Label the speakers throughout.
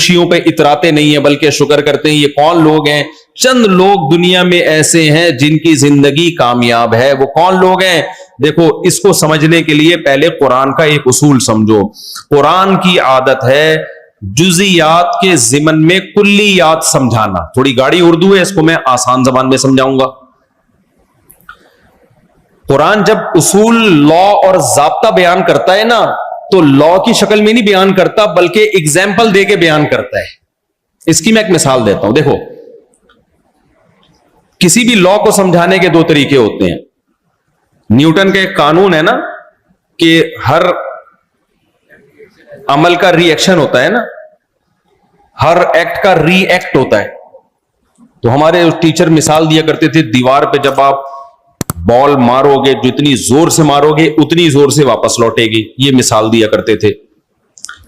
Speaker 1: خوشیوں پہ اتراتے نہیں ہیں بلکہ شکر کرتے ہیں. یہ کون لوگ ہیں؟ چند لوگ دنیا میں ایسے ہیں جن کی زندگی کامیاب ہے. وہ کون لوگ ہیں؟ دیکھو اس کو سمجھنے کے لیے پہلے قرآن کا ایک اصول سمجھو. قرآن کی عادت ہے جزیات کے ضمن میں کلیات سمجھانا. تھوڑی گاڑی اردو ہے، اس کو میں آسان زبان میں سمجھاؤں گا. قرآن جب اصول لا اور ضابطہ بیان کرتا ہے نا تو لا کی شکل میں نہیں بیان کرتا بلکہ اگزامپل دے کے بیان کرتا ہے. اس کی میں ایک مثال دیتا ہوں. دیکھو کسی بھی لا کو سمجھانے کے دو طریقے ہوتے ہیں. نیوٹن کا ایک قانون ہے نا کہ ہر عمل کا ری ایکشن ہوتا ہے نا، ہر ایکٹ کا ری ایکٹ ہوتا ہے. تو ہمارے ٹیچر مثال دیا کرتے تھے دیوار پہ جب آپ بال مارو گے جتنی زور سے مارو گے اتنی زور سے واپس لوٹے گی. یہ مثال دیا کرتے تھے.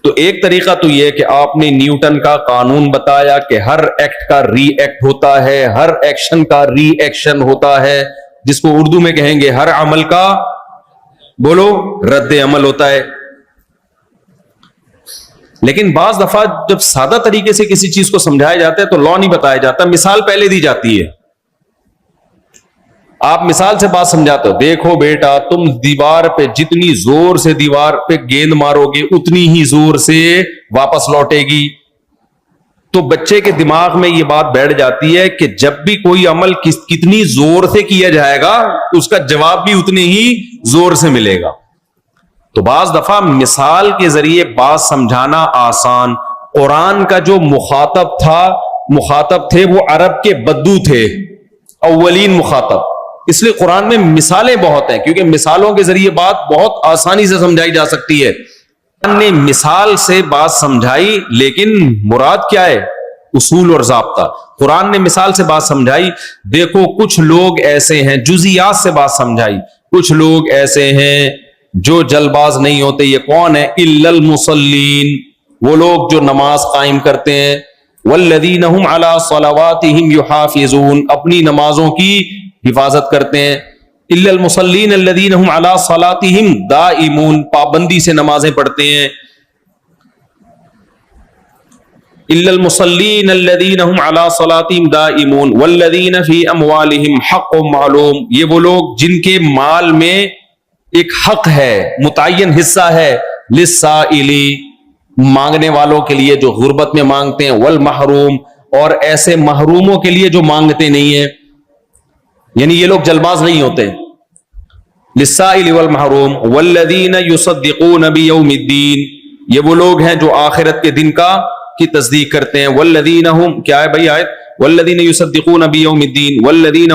Speaker 1: تو ایک طریقہ تو یہ کہ آپ نے نیوٹن کا قانون بتایا کہ ہر ایکٹ کا ری ایکٹ ہوتا ہے، ہر ایکشن کا ری ایکشن ہوتا ہے، جس کو اردو میں کہیں گے ہر عمل کا بولو رد عمل ہوتا ہے. لیکن بعض دفعہ جب سادہ طریقے سے کسی چیز کو سمجھایا جاتا ہے تو لا نہیں بتایا جاتا، مثال پہلے دی جاتی ہے. آپ مثال سے بات سمجھاتے ہو. دیکھو بیٹا تم دیوار پہ جتنی زور سے دیوار پہ گیند مارو گے اتنی ہی زور سے واپس لوٹے گی. تو بچے کے دماغ میں یہ بات بیٹھ جاتی ہے کہ جب بھی کوئی عمل کتنی زور سے کیا جائے گا اس کا جواب بھی اتنی ہی زور سے ملے گا. تو بعض دفعہ مثال کے ذریعے بات سمجھانا آسان. قرآن کا جو مخاطب تھے وہ عرب کے بدو تھے، اولین مخاطب. اس لیے قرآن میں مثالیں بہت ہیں کیونکہ مثالوں کے ذریعے بات بہت آسانی سے سمجھائی جا سکتی ہے. قرآن نے مثال سے بات سمجھائی لیکن مراد کیا ہے؟ اصول اور ضابطہ. قرآن نے مثال سے بات سمجھائی. دیکھو کچھ لوگ ایسے ہیں، جزیات سے بات سمجھائی. کچھ لوگ ایسے ہیں جو جلد باز نہیں ہوتے. یہ کون ہے؟ الا المصلین، وہ لوگ جو نماز قائم کرتے ہیں. والذین هم علی صلواتهم یحافظون، اپنی نمازوں کی حفاظت کرتے ہیں. الا المصلین الذین هم علی صلاتهم دائمون، پابندی سے نمازیں پڑھتے ہیں. الا المصلین الذین هم علی صلاتهم دائمون والذین فی اموالهم حق معلوم، یہ وہ لوگ جن کے مال میں ایک حق ہے، متعین حصہ ہے. للسائل، مانگنے والوں کے لیے جو غربت میں مانگتے ہیں. والمحروم، اور ایسے محروموں کے لیے جو مانگتے نہیں ہیں، یعنی یہ لوگ جلباز نہیں ہوتے. للسائل والمحروم. والذین یصدقون بیوم الدین، یہ وہ لوگ ہیں جو آخرت کے دن کی تصدیق کرتے ہیں. والذین هم، کیا ہے بھائی آیت؟ والذین یصدقون بیوم الدین والذین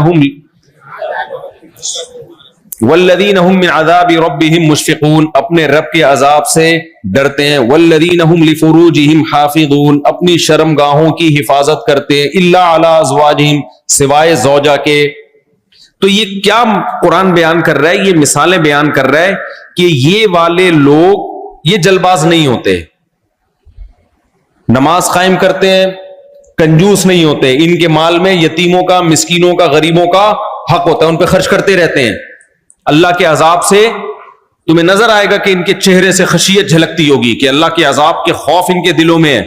Speaker 1: هم من عذاب ربهم مشفقون، اپنے رب کے عذاب سے ڈرتے ہیں. والذین هم لفروجهم حافظون، اپنی شرمگاہوں کی حفاظت کرتے ہیں. الا علی ازواجهم، سوائے زوجہ کے. تو یہ کیا قرآن بیان کر رہا ہے؟ یہ مثالیں بیان کر رہا ہے کہ یہ والے لوگ یہ جلباز نہیں ہوتے، نماز قائم کرتے ہیں، کنجوس نہیں ہوتے. ان کے مال میں یتیموں کا، مسکینوں کا، غریبوں کا حق ہوتا ہے، ان پہ خرچ کرتے رہتے ہیں. اللہ کے عذاب سے تمہیں نظر آئے گا کہ ان کے چہرے سے خشیت جھلکتی ہوگی کہ اللہ کے عذاب کے خوف ان کے دلوں میں ہے.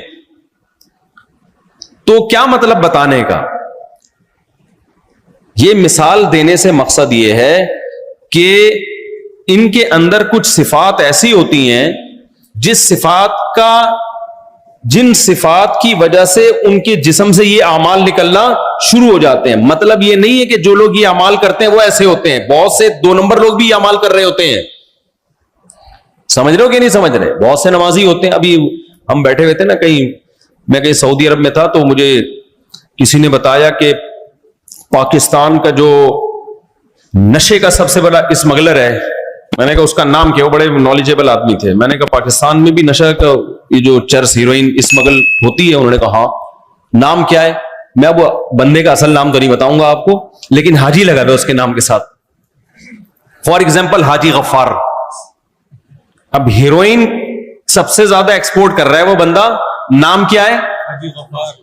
Speaker 1: تو کیا مطلب بتانے کا؟ یہ مثال دینے سے مقصد یہ ہے کہ ان کے اندر کچھ صفات ایسی ہوتی ہیں جن صفات کی وجہ سے ان کے جسم سے یہ اعمال نکلنا شروع ہو جاتے ہیں. مطلب یہ نہیں ہے کہ جو لوگ یہ اعمال کرتے ہیں وہ ایسے ہوتے ہیں. بہت سے 2 نمبر لوگ بھی یہ اعمال کر رہے ہوتے ہیں. سمجھ رہے ہو کہ نہیں سمجھ رہے؟ بہت سے نمازی ہوتے ہیں. ابھی ہم بیٹھے ہوئے تھے نا میں کہیں سعودی عرب میں تھا تو مجھے کسی نے بتایا کہ پاکستان کا جو نشے کا سب سے بڑا اسمگلر ہے. میں نے کہا اس کا نام کیا؟ وہ بڑے نالجیبل آدمی تھے. میں نے کہا پاکستان میں بھی نشہ کا یہ جو چرس ہیروئن اسمگل ہوتی ہے؟ انہوں نے کہا ہاں. نام کیا ہے؟ میں اب بندے کا اصل نام تو نہیں بتاؤں گا آپ کو، لیکن حاجی لگا دو اس کے نام کے ساتھ. فار ایگزامپل حاجی غفار. اب ہیروئن سب سے زیادہ ایکسپورٹ کر رہا ہے وہ بندہ، نام کیا ہے؟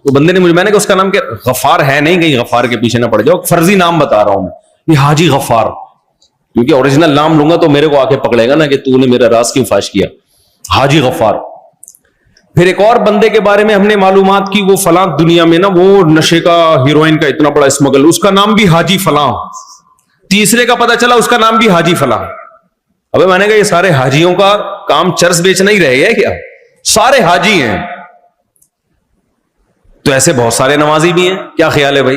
Speaker 1: وہ بندے نے میں نے کہا اس کا نام کیا؟ غفار ہے نہیں، کہیں غفار کے پیچھے نہ پڑ جاؤ، فرضی نام بتا رہا ہوں میں. یہ حاجی غفار، کیونکہ اوریجنل نام لوں گا تو میرے کو آ کے پکڑے گا نا کہ تو نے میرا راز کیوں فاش کیا. حاجی غفار. پھر ایک اور بندے کے بارے میں ہم نے معلومات کی، وہ فلاں دنیا میں نا وہ نشے کا، ہیروئن کا اتنا بڑا اسمگل، اس کا نام بھی حاجی فلاں. تیسرے کا پتا چلا اس کا نام بھی حاجی فلاں. ابے میں نے کہا یہ سارے حاجیوں کا کام چرس بیچنا ہی رہ گیا کیا؟ سارے حاجی ہیں. تو ایسے بہت سارے نمازی بھی ہیں. کیا خیال ہے بھائی؟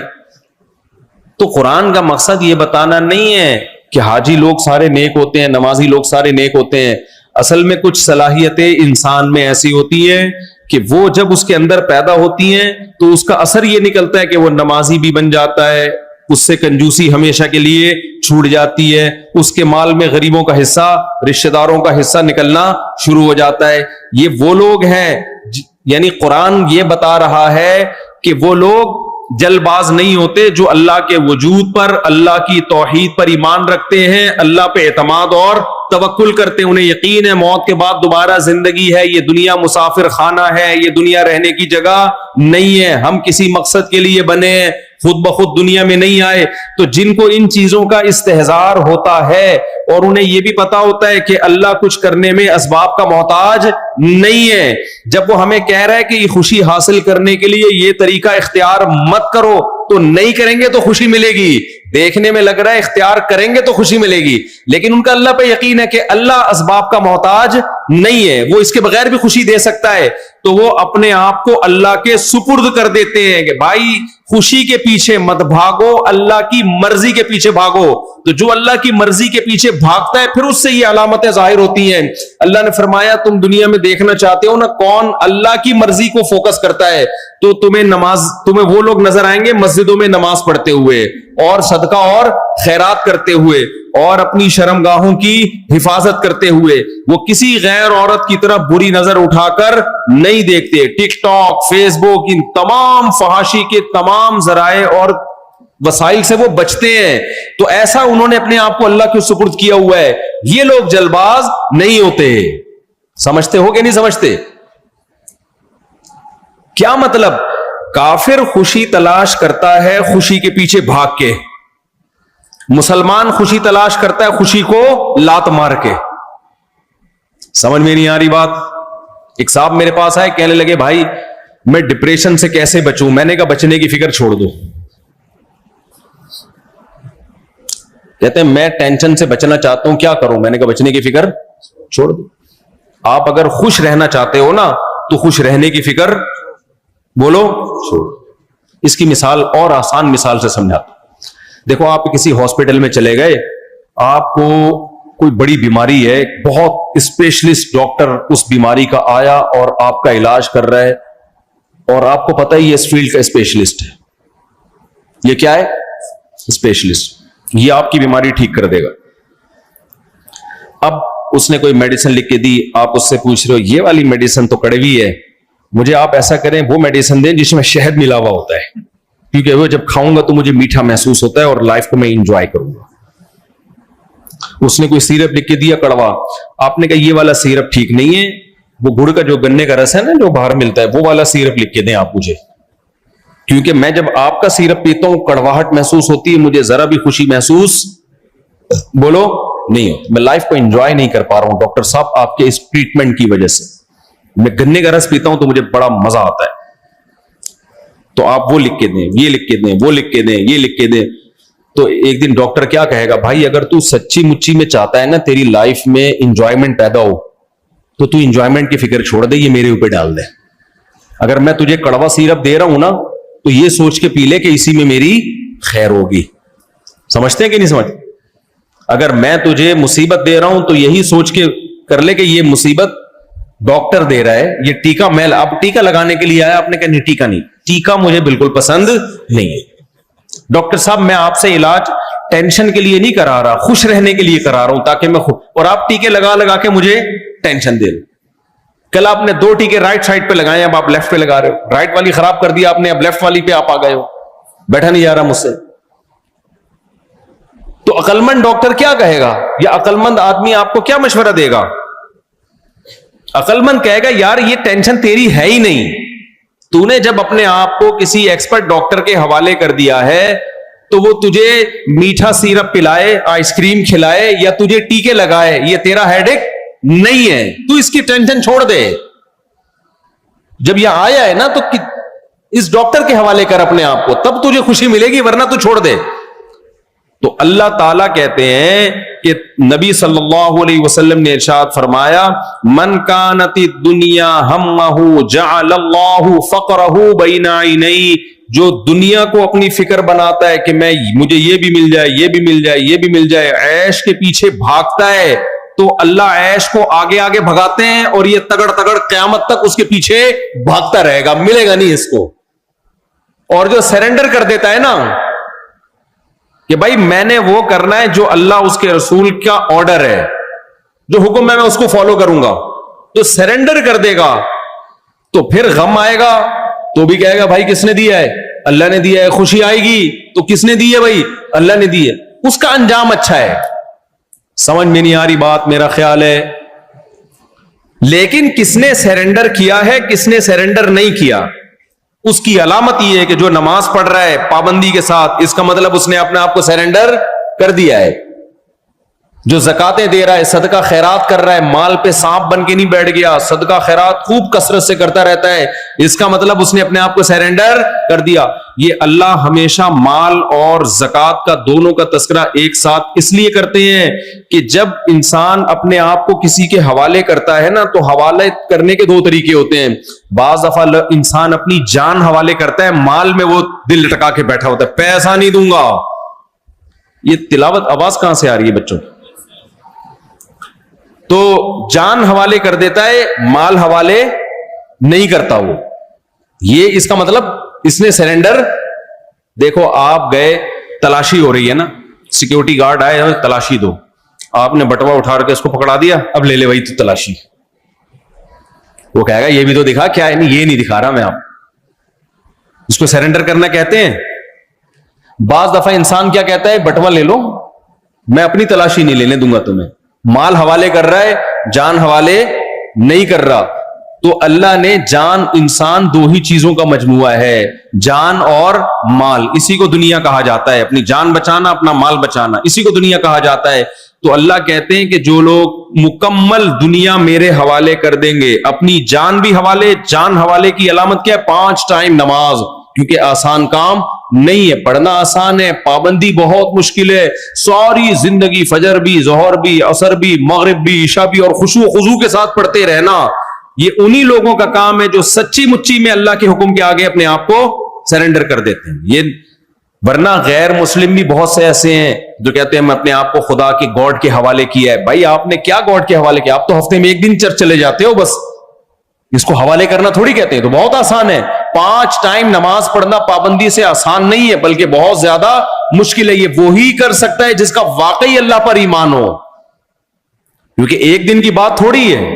Speaker 1: تو قرآن کا مقصد یہ بتانا نہیں ہے کہ حاجی لوگ سارے نیک ہوتے ہیں، نمازی لوگ سارے نیک ہوتے ہیں. اصل میں کچھ صلاحیتیں انسان میں ایسی ہوتی ہیں کہ وہ جب اس کے اندر پیدا ہوتی ہیں تو اس کا اثر یہ نکلتا ہے کہ وہ نمازی بھی بن جاتا ہے، اس سے کنجوسی ہمیشہ کے لیے چھوٹ جاتی ہے، اس کے مال میں غریبوں کا حصہ، رشتہ داروں کا حصہ نکلنا شروع ہو جاتا ہے. یہ وہ لوگ ہیں، یعنی قرآن یہ بتا رہا ہے کہ وہ لوگ جلد باز نہیں ہوتے جو اللہ کے وجود پر، اللہ کی توحید پر ایمان رکھتے ہیں، اللہ پہ اعتماد اور توکل کرتے ہیں. انہیں یقین ہے موت کے بعد دوبارہ زندگی ہے، یہ دنیا مسافر خانہ ہے، یہ دنیا رہنے کی جگہ نہیں ہے، ہم کسی مقصد کے لیے بنے ہیں، خود بخود دنیا میں نہیں آئے. تو جن کو ان چیزوں کا استحضار ہوتا ہے اور انہیں یہ بھی پتا ہوتا ہے کہ اللہ کچھ کرنے میں اسباب کا محتاج نہیں ہے، جب وہ ہمیں کہہ رہا ہے کہ یہ خوشی حاصل کرنے کے لیے یہ طریقہ اختیار مت کرو، تو نہیں کریں گے تو خوشی ملے گی. دیکھنے میں لگ رہا ہے اختیار کریں گے تو خوشی ملے گی، لیکن ان کا اللہ پہ یقین ہے کہ اللہ اسباب کا محتاج نہیں ہے، وہ اس کے بغیر بھی خوشی دے سکتا ہے. تو وہ اپنے آپ کو اللہ کے سپرد کر دیتے ہیں کہ بھائی خوشی کے پیچھے مت بھاگو، اللہ کی مرضی کے پیچھے بھاگو. تو جو اللہ کی مرضی کے پیچھے بھاگتا ہے پھر اس سے یہ علامتیں ظاہر ہوتی ہیں. اللہ نے فرمایا تم دنیا میں دیکھنا چاہتے ہو نا کون اللہ کی مرضی کو فوکس کرتا ہے، تو تمہیں وہ لوگ نظر آئیں گے مسجدوں میں نماز پڑھتے ہوئے اور صدقہ اور خیرات کرتے ہوئے اور اپنی شرمگاہوں کی حفاظت کرتے ہوئے. وہ کسی غیر عورت کی طرف بری نظر اٹھا کر نہیں دیکھتے. ٹک ٹاک، فیس بک، ان تمام فحاشی کے تمام ذرائع اور وسائل سے وہ بچتے ہیں. تو ایسا انہوں نے اپنے آپ کو اللہ کے سپرد کیا ہوا ہے. یہ لوگ جلباز نہیں ہوتے. سمجھتے ہو کہ نہیں سمجھتے؟ کیا مطلب؟ کافر خوشی تلاش کرتا ہے خوشی کے پیچھے بھاگ کے، مسلمان خوشی تلاش کرتا ہے خوشی کو لات مار کے. سمجھ میں نہیں آ رہی بات؟ ایک صاحب میرے پاس آئے، کہنے لگے بھائی میں ڈپریشن سے کیسے بچوں؟ میں نے کہا بچنے کی فکر چھوڑ دو. کہتے ہیں میں ٹینشن سے بچنا چاہتا ہوں، کیا کروں؟ میں نے کہا بچنے کی فکر چھوڑ دو. آپ اگر خوش رہنا چاہتے ہو نا تو خوش رہنے کی فکر بولو چھوڑ. اس کی مثال اور آسان مثال سے سمجھاتا. دیکھو آپ کسی ہاسپٹل میں چلے گئے، آپ کو کوئی بڑی بیماری ہے، بہت اسپیشلسٹ ڈاکٹر اس بیماری کا آیا اور آپ کا علاج کر رہا ہے، اور آپ کو پتہ ہی یہ اس فیلڈ کا اسپیشلسٹ ہے. یہ کیا ہے؟ اسپیشلسٹ. یہ آپ کی بیماری ٹھیک کر دے گا. اب اس نے کوئی میڈیسن لکھ کے دی، آپ اس سے پوچھ رہے ہو یہ والی میڈیسن تو کڑوی ہے، مجھے آپ ایسا کریں وہ میڈیسن دیں جس میں شہد ملا ہوا ہوتا ہے، کیونکہ وہ جب کھاؤں گا تو مجھے میٹھا محسوس ہوتا ہے اور لائف کو میں انجوائے کروں گا. اس نے کوئی سیرپ لکھ کے دیا کڑوا، آپ نے کہا یہ والا سیرپ ٹھیک نہیں ہے، وہ گڑ کا جو گنے کا رس ہے نا جو باہر ملتا ہے وہ والا سیرپ لکھ کے دیں آپ مجھے، کیونکہ میں جب آپ کا سیرپ پیتا ہوں کڑواہٹ محسوس ہوتی ہے، مجھے ذرا بھی خوشی محسوس بولو نہیں ہوتی، میں لائف کو انجوائے نہیں کر پا رہا ہوں ڈاکٹر صاحب آپ کے اس ٹریٹمنٹ کی وجہ سے. میں گنے کا رس پیتا ہوں تو مجھے بڑا مزہ آتا ہے. تو آپ وہ لکھ کے دیں، یہ لکھ کے دیں، وہ لکھ کے دیں، یہ لکھ کے دیں. تو ایک دن ڈاکٹر کیا کہے گا؟ بھائی اگر تو سچی مچی میں چاہتا ہے نا تیری لائف میں انجوائمنٹ پیدا ہو تو تو انجوائمنٹ کی فکر چھوڑ دے، یہ میرے اوپر ڈال دے. اگر میں تجھے کڑوا سیرپ دے رہا ہوں نا تو یہ سوچ کے پی لے کہ اسی میں میری خیر ہوگی. سمجھتے ہیں کہ نہیں سمجھتے؟ اگر میں تجھے مصیبت دے رہا ہوں تو یہی سوچ کے کر لے کہ یہ مصیبت ڈاکٹر دے رہا ہے، یہ ٹیکا میں اب ٹیکا لگانے کے لیے آیا، آپ نے کہا نہیں ٹیکا نہیں، ٹیکا مجھے بالکل پسند نہیں ہے. ڈاکٹر صاحب میں آپ سے علاج ٹینشن کے لیے نہیں کرا رہا، خوش رہنے کے لیے کرا رہا ہوں تاکہ میں اور آپ ٹیکے لگا لگا کے مجھے ٹینشن دے رہے. کل آپ نے 2 ٹیکے رائٹ سائڈ پہ لگائے، اب آپ لیفٹ پہ لگا رہے ہو، رائٹ والی خراب کر دیا آپ نے، اب لیفٹ والی پہ آپ آ گئے ہو، بیٹھا نہیں جا رہا مجھ سے. تو عقلمند ڈاکٹر کیا کہے گا، یا عقلمند آدمی آپ کو کیا مشورہ دے گا؟ عقلمند کہے گا یار یہ ٹینشن تیری ہے ہی نہیں، تو نے جب اپنے آپ کو کسی ایکسپرٹ ڈاکٹر کے حوالے کر دیا ہے تو وہ تجھے میٹھا سیرپ پلائے، آئس کریم کھلائے یا تجھے ٹیکے لگائے، یہ تیرا ہیڈ ایک نہیں ہے، تو اس کی ٹینشن چھوڑ دے. جب یہ آیا ہے نا تو اس ڈاکٹر کے حوالے کر اپنے آپ کو, تب تجھے خوشی ملے گی, ورنہ تو چھوڑ دے. تو اللہ تعالیٰ کہتے ہیں کہ نبی صلی اللہ علیہ وسلم نے ارشاد فرمایا, من کانت الدنیا ہمہ جعل اللہ فقرہ بین عینیہ, جو دنیا کو اپنی فکر بناتا ہے کہ مجھے یہ بھی مل جائے, یہ بھی مل جائے, یہ بھی مل جائے, عیش کے پیچھے بھاگتا ہے, تو اللہ عیش کو آگے آگے بھگاتے ہیں, اور یہ تگڑ تگڑ قیامت تک اس کے پیچھے بھاگتا رہے گا, ملے گا نہیں اس کو. اور جو سرنڈر کر دیتا ہے نا کہ بھائی میں نے وہ کرنا ہے جو اللہ اس کے رسول کا آرڈر ہے, جو حکم ہے میں اس کو فالو کروں گا, تو سرنڈر کر دے گا, تو پھر غم آئے گا تو بھی کہے گا بھائی کس نے دیا ہے, اللہ نے دیا ہے. خوشی آئے گی تو کس نے دی ہے, بھائی اللہ نے دی ہے. اس کا انجام اچھا ہے. سمجھ میں نہیں آ رہی بات, میرا خیال ہے. لیکن کس نے سرنڈر کیا ہے, کس نے سرنڈر نہیں کیا, اس کی علامت یہ ہے کہ جو نماز پڑھ رہا ہے پابندی کے ساتھ, اس کا مطلب اس نے اپنے آپ کو سرنڈر کر دیا ہے. جو زکاتیں دے رہا ہے, صدقہ خیرات کر رہا ہے, مال پہ سانپ بن کے نہیں بیٹھ گیا, صدقہ خیرات خوب کثرت سے کرتا رہتا ہے, اس کا مطلب اس نے اپنے آپ کو سرنڈر کر دیا. یہ اللہ ہمیشہ مال اور زکات کا دونوں کا تذکرہ ایک ساتھ اس لیے کرتے ہیں کہ جب انسان اپنے آپ کو کسی کے حوالے کرتا ہے نا, تو حوالے کرنے کے دو طریقے ہوتے ہیں. بعض دفعہ انسان اپنی جان حوالے کرتا ہے, مال میں وہ دل لٹکا کے بیٹھا ہوتا ہے, پیسہ نہیں دوں گا. یہ تلاوت آواز کہاں سے آ رہی ہے بچوں؟ تو جان حوالے کر دیتا ہے, مال حوالے نہیں کرتا وہ. یہ اس کا مطلب اس نے سرنڈر. دیکھو آپ گئے, تلاشی ہو رہی ہے نا, سیکیورٹی گارڈ آئے, تلاشی دو, آپ نے بٹوا اٹھا کے اس کو پکڑا دیا, اب لے لے بھائی تو تلاشی. وہ کہے گا یہ بھی تو دکھا, کیا ہے نہیں, یہ نہیں دکھا رہا میں آپ. اس کو سرنڈر کرنا کہتے ہیں. بعض دفعہ انسان کیا کہتا ہے, بٹوا لے لو, میں اپنی تلاشی نہیں لینے دوں گا تمہیں. مال حوالے کر رہا ہے, جان حوالے نہیں کر رہا. تو اللہ نے جان, انسان دو ہی چیزوں کا مجموعہ ہے, جان اور مال. اسی کو دنیا کہا جاتا ہے, اپنی جان بچانا, اپنا مال بچانا, اسی کو دنیا کہا جاتا ہے. تو اللہ کہتے ہیں کہ جو لوگ مکمل دنیا میرے حوالے کر دیں گے, اپنی جان بھی حوالے. جان حوالے کی علامت کیا ہے؟ 5 ٹائم نماز, کیونکہ آسان کام نہیں ہے, پڑھنا آسان ہے, پابندی بہت مشکل ہے. ساری زندگی فجر بھی, ظہر بھی, عصر بھی, مغرب بھی, عشاء بھی, اور خشوع و خضوع کے ساتھ پڑھتے رہنا, یہ انہی لوگوں کا کام ہے جو سچی مچی میں اللہ کے حکم کے آگے اپنے آپ کو سرنڈر کر دیتے ہیں. یہ ورنہ غیر مسلم بھی بہت سے ایسے ہیں جو کہتے ہیں میں اپنے آپ کو خدا کے گاڈ کے حوالے کیا ہے. بھائی آپ نے کیا گاڈ کے حوالے کیا؟ آپ تو ہفتے میں 1 دن چرچ چلے جاتے ہو بس. اس کو حوالے کرنا تھوڑی کہتے ہیں. تو بہت آسان ہے. 5 ٹائم نماز پڑھنا پابندی سے آسان نہیں ہے, بلکہ بہت زیادہ مشکل ہے. یہ وہی کر سکتا ہے جس کا واقعی اللہ پر ایمان ہو, کیونکہ 1 دن کی بات تھوڑی ہے.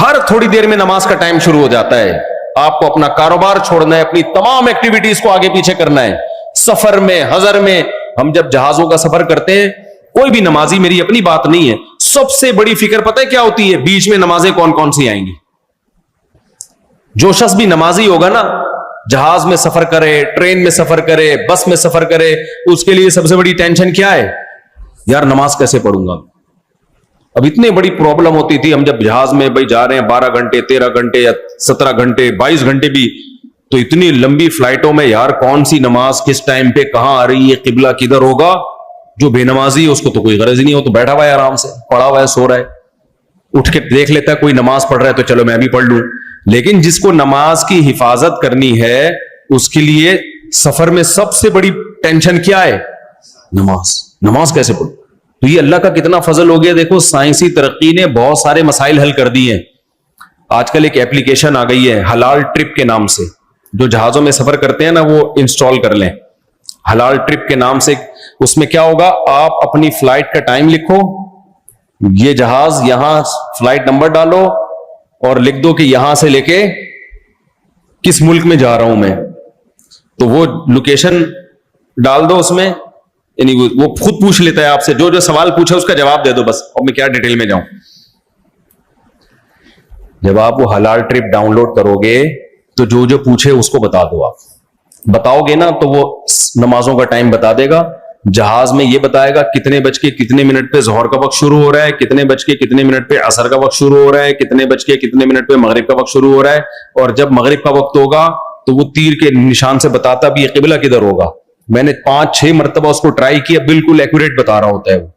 Speaker 1: ہر تھوڑی دیر میں نماز کا ٹائم شروع ہو جاتا ہے. آپ کو اپنا کاروبار چھوڑنا ہے, اپنی تمام ایکٹیویٹیز کو آگے پیچھے کرنا ہے. سفر میں, حضر میں, ہم جب جہازوں کا سفر کرتے ہیں, کوئی بھی نمازی, میری اپنی بات نہیں ہے, سب سے بڑی فکر پتہ ہے کیا ہوتی ہے؟ بیچ میں نمازیں کون کون سی آئیں گی. جو شخص بھی نمازی ہوگا نا, جہاز میں سفر کرے, ٹرین میں سفر کرے, بس میں سفر کرے, اس کے لیے سب سے بڑی ٹینشن کیا ہے؟ یار نماز کیسے پڑھوں گا. اب اتنی بڑی پرابلم ہوتی تھی, ہم جب جہاز میں بھائی جا رہے ہیں 12 گھنٹے 13 گھنٹے یا 17 گھنٹے 22 گھنٹے بھی, تو اتنی لمبی فلائٹوں میں یار کون سی نماز کس ٹائم پہ کہاں آ رہی ہے, قبلہ کدھر ہوگا. جو بے نمازی ہے اس کو تو کوئی غرض ہی نہیں ہو, تو بیٹھا ہوا ہے آرام سے, پڑا ہوا ہے, سو رہا ہے, اٹھ کے دیکھ لیتا ہے کوئی نماز پڑھ رہا ہے تو چلو میں بھی پڑھ لوں. لیکن جس کو نماز کی حفاظت کرنی ہے, اس کے لیے سفر میں سب سے بڑی ٹینشن کیا ہے؟ نماز کیسے پڑھوں. تو یہ اللہ کا کتنا فضل ہو گیا. دیکھو سائنسی ترقی نے بہت سارے مسائل حل کر دیے ہیں. آج کل ایک ایپلیکیشن آ گئی ہے حلال ٹرپ کے نام سے, جو جہازوں میں سفر کرتے ہیں نا وہ انسٹال کر لیں. حلال ٹرپ کے نام سے, اس میں کیا ہوگا, آپ اپنی فلائٹ کا ٹائم لکھو, یہ جہاز یہاں فلائٹ نمبر ڈالو, اور لکھ دو کہ یہاں سے لے کے کس ملک میں جا رہا ہوں میں, تو وہ لوکیشن ڈال دو اس میں, یعنی وہ خود پوچھ لیتا ہے آپ سے, جو سوال پوچھے اس کا جواب دے دو بس, اور میں کیا ڈیٹیل میں جاؤں. جب آپ وہ حلال ٹرپ ڈاؤن لوڈ کرو گے تو جو پوچھے اس کو بتا دو. آپ بتاؤ گے نا تو وہ نمازوں کا ٹائم بتا دے گا, جہاز میں یہ بتائے گا کتنے بج کے کتنے منٹ پہ ظہر کا وقت شروع ہو رہا ہے, کتنے بج کے کتنے منٹ پہ عصر کا وقت شروع ہو رہا ہے, کتنے بج کے کتنے منٹ پہ مغرب کا وقت شروع ہو رہا ہے. اور جب مغرب کا وقت ہوگا تو وہ تیر کے نشان سے بتاتا بھی ہے قبلہ کدھر ہوگا. میں نے 5-6 مرتبہ اس کو ٹرائی کیا, بالکل ایکوریٹ بتا رہا ہوتا ہے وہ.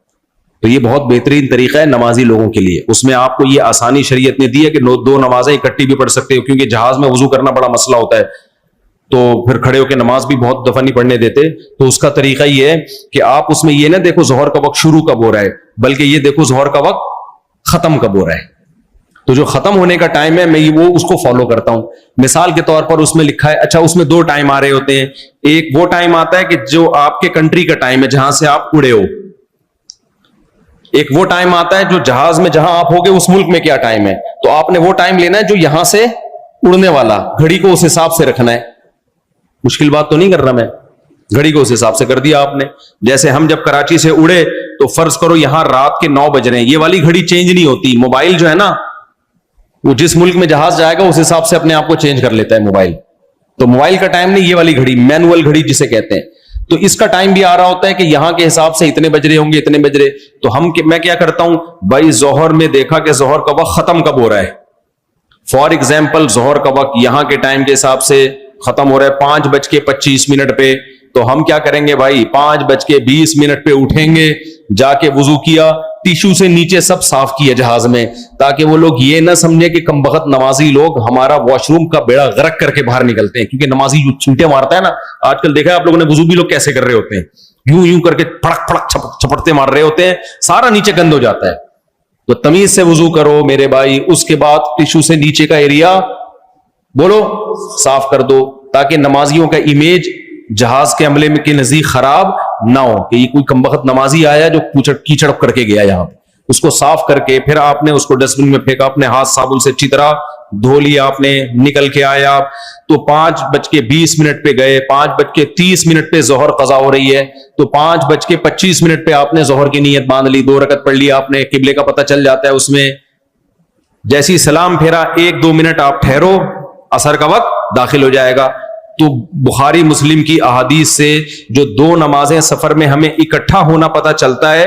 Speaker 1: تو یہ بہت بہترین طریقہ ہے نمازی لوگوں کے لیے. اس میں آپ کو یہ آسانی شریعت نے دی ہے کہ 2 نمازیں اکٹھی بھی پڑھ سکتے ہو, کیونکہ جہاز میں وضو کرنا بڑا مسئلہ ہوتا ہے, تو پھر کھڑے ہو کے نماز بھی بہت دفعہ نہیں پڑھنے دیتے. تو اس کا طریقہ یہ ہے کہ آپ اس میں یہ نہ دیکھو ظہر کا وقت شروع کب ہو رہا ہے, بلکہ یہ دیکھو ظہر کا وقت ختم کب ہو رہا ہے. تو جو ختم ہونے کا ٹائم ہے میں وہ اس کو فالو کرتا ہوں. مثال کے طور پر اس میں لکھا ہے, اچھا اس میں 2 ٹائم آ رہے ہوتے ہیں. ایک وہ ٹائم آتا ہے کہ جو آپ کے کنٹری کا ٹائم ہے جہاں سے آپ اڑے ہو. ایک وہ ٹائم آتا ہے جو جہاز میں جہاں آپ ہوگے اس ملک میں کیا ٹائم ہے. تو آپ نے وہ ٹائم لینا ہے جو یہاں سے اڑنے والا, گھڑی کو اس حساب سے رکھنا ہے. مشکل بات تو نہیں کر رہا میں, گھڑی کو اس حساب سے کر دیا آپ نے. جیسے ہم جب کراچی سے اڑے تو فرض کرو یہاں رات کے 9 بج رہے ہیں, یہ والی گھڑی چینج نہیں ہوتی. موبائل جو ہے نا وہ جس ملک میں جہاز جائے گا اس حساب سے اپنے آپ کو چینج کر لیتا ہے موبائل. تو موبائل کا ٹائم نہیں, یہ والی گھڑی مینول گھڑی جسے کہتے ہیں. تو اس کا ٹائم بھی آ رہا ہوتا ہے کہ یہاں کے حساب سے اتنے بج رہے ہوں گے, اتنے بج رہے. تو میں کیا کرتا ہوں بھائی, ظہر میں دیکھا کہ ظہر کا وقت ختم کب ہو رہا ہے. فار ایگزامپل ظہر کا وقت یہاں کے ٹائم کے حساب سے ختم ہو رہا ہے 5:25 پہ. تو ہم کیا کریں گے بھائی, 5:20 پہ اٹھیں گے, جا کے وضو کیا, ٹیشو سے نیچے سب صاف کیا جہاز میں, تاکہ وہ لوگ یہ نہ سمجھے کہ کمبخت نمازی لوگ ہمارا واش روم کا بیڑا غرق کر کے باہر نکلتے ہیں. کیونکہ نمازی جو چھینٹے مارتا ہے نا, آج کل دیکھا ہے آپ لوگوں نے وضو بھی لوگ کیسے کر رہے ہوتے ہیں, یوں کر کے پھڑک پھڑک چھپٹتے مار رہے ہوتے ہیں, سارا نیچے گند ہو جاتا ہے. تو تمیز سے وضو کرو میرے بھائی. اس کے بعد ٹیشو سے نیچے کا ایریا بولو صاف کر دو, تاکہ نمازیوں کا امیج جہاز کے عملے میں کے نزدیک خراب نہ ہو کہ یہ کوئی کمبخت نمازی آیا جو کیچڑ کر کے گیا یہاں پہ. اس کو صاف کر کے پھر آپ نے اس کو ڈسٹ بن میں پھینکا, اپنے ہاتھ صابن سے اچھی طرح دھو لیا, آپ نے نکل کے آیا. تو 5:20 پہ گئے, 5:30 پہ ظہر قضا ہو رہی ہے, تو 5:25 پہ آپ نے ظہر کی نیت باندھ لی, 2 رکعت پڑھ لی آپ نے, قبلے کا پتہ چل جاتا ہے اس میں. جیسی سلام پھیرا 1-2 منٹ آپ ٹھہرو, عصر کا وقت داخل ہو جائے گا. تو بخاری مسلم کی احادیث سے جو 2 نمازیں سفر میں ہمیں اکٹھا ہونا پتہ چلتا ہے,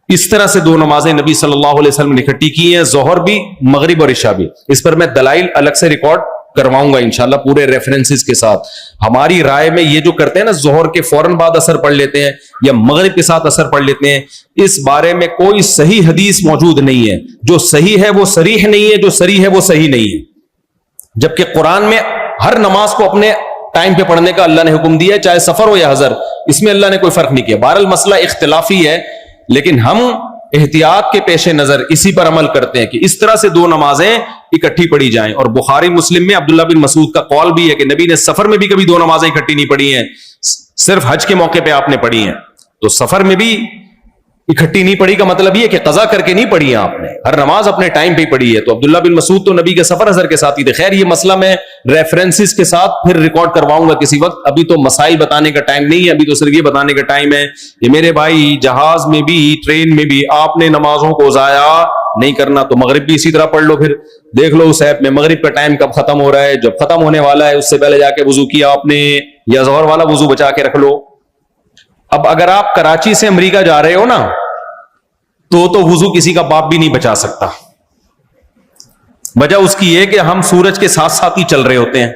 Speaker 1: اس طرح سے 2 نمازیں نبی صلی اللہ علیہ وسلم نے اکٹھی کی ہیں, ظہر بھی مغرب اور عشاء بھی. اس پر میں دلائل الگ سے ریکارڈ کرواؤں گا انشاءاللہ پورے ریفرنسز کے ساتھ. ہماری رائے میں یہ جو کرتے ہیں نا, ظہر کے فوراً بعد اثر پڑھ لیتے ہیں یا مغرب کے ساتھ اثر پڑھ لیتے ہیں, اس بارے میں کوئی صحیح حدیث موجود نہیں ہے. جو صحیح ہے وہ صریح نہیں ہے, جو صریح ہے وہ صحیح نہیں ہے. جبکہ قرآن میں ہر نماز کو اپنے ٹائم پہ پڑھنے کا اللہ نے حکم دیا ہے, چاہے سفر ہو یا حضر, اس میں اللہ نے کوئی فرق نہیں کیا. بہرحال مسئلہ اختلافی ہے, لیکن ہم احتیاط کے پیش نظر اسی پر عمل کرتے ہیں کہ اس طرح سے 2 نمازیں اکٹھی پڑھی جائیں. اور بخاری مسلم میں عبداللہ بن مسعود کا قول بھی ہے کہ نبی نے سفر میں بھی کبھی 2 نمازیں اکٹھی نہیں پڑھی ہیں, صرف حج کے موقع پہ آپ نے پڑھی ہیں. تو سفر میں بھی اکٹھی نہیں پڑھی کا مطلب یہ کہ قضا کر کے نہیں پڑھی ہے آپ نے, ہر نماز اپنے ٹائم پہ ہی پڑھی ہے. تو عبداللہ بن مسعود تو نبی کے سفر حضر کے ساتھ ہی تھے. خیر یہ مسئلہ میں ریفرنسز کے ساتھ پھر ریکارڈ کرواؤں گا کسی وقت, ابھی تو مسائل بتانے کا ٹائم نہیں ہے, ابھی تو صرف یہ بتانے کا ٹائم ہے کہ میرے بھائی جہاز میں بھی ٹرین میں بھی آپ نے نمازوں کو ضائع نہیں کرنا. تو مغرب بھی اسی طرح پڑھ لو, پھر دیکھ لو اس ایپ میں مغرب کا ٹائم کب ختم ہو رہا ہے, جب ختم ہونے والا ہے اس سے پہلے جا کے وضو کیا آپ نے, یا ظہر والا وضو بچا کے رکھ لو. اب اگر آپ کراچی سے امریکہ جا رہے ہو نا, تو وضو کسی کا باپ بھی نہیں بچا سکتا. وجہ اس کی یہ کہ ہم سورج کے ساتھ ساتھ ہی چل رہے ہوتے ہیں.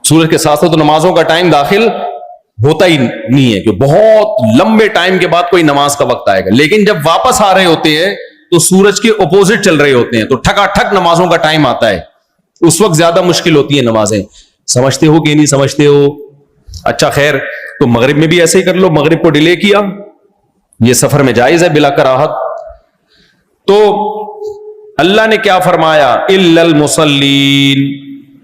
Speaker 1: سورج کے ساتھ ساتھ تو نمازوں کا ٹائم داخل ہوتا ہی نہیں ہے, کہ بہت لمبے ٹائم کے بعد کوئی نماز کا وقت آئے گا. لیکن جب واپس آ رہے ہوتے ہیں تو سورج کے اپوزٹ چل رہے ہوتے ہیں, تو ٹھکا ٹھک نمازوں کا ٹائم آتا ہے. اس وقت زیادہ مشکل ہوتی ہیں نمازیں. سمجھتے ہو کہ نہیں سمجھتے ہو؟ اچھا خیر, تو مغرب میں بھی ایسے ہی کر لو, مغرب کو ڈیلے کیا, یہ سفر میں جائز ہے بلا کراہت. تو اللہ نے کیا فرمایا, الا المصلین,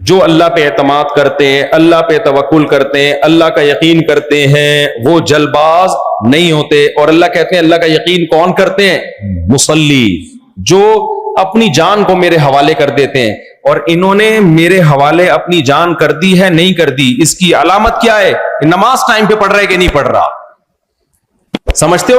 Speaker 1: جو اللہ پہ اعتماد کرتے ہیں, اللہ پہ توکل کرتے ہیں, اللہ کا یقین کرتے ہیں, وہ جلد باز نہیں ہوتے. اور اللہ کہتے ہیں اللہ کا یقین کون کرتے ہیں؟ مصلی, جو اپنی جان کو میرے حوالے کر دیتے ہیں. اور انہوں نے میرے حوالے اپنی جان کر دی ہے نہیں کر دی, اس کی علامت کیا ہے؟ کہ نماز ٹائم پہ پڑھ رہا ہے کہ نہیں پڑھ رہا. سمجھتے ہو؟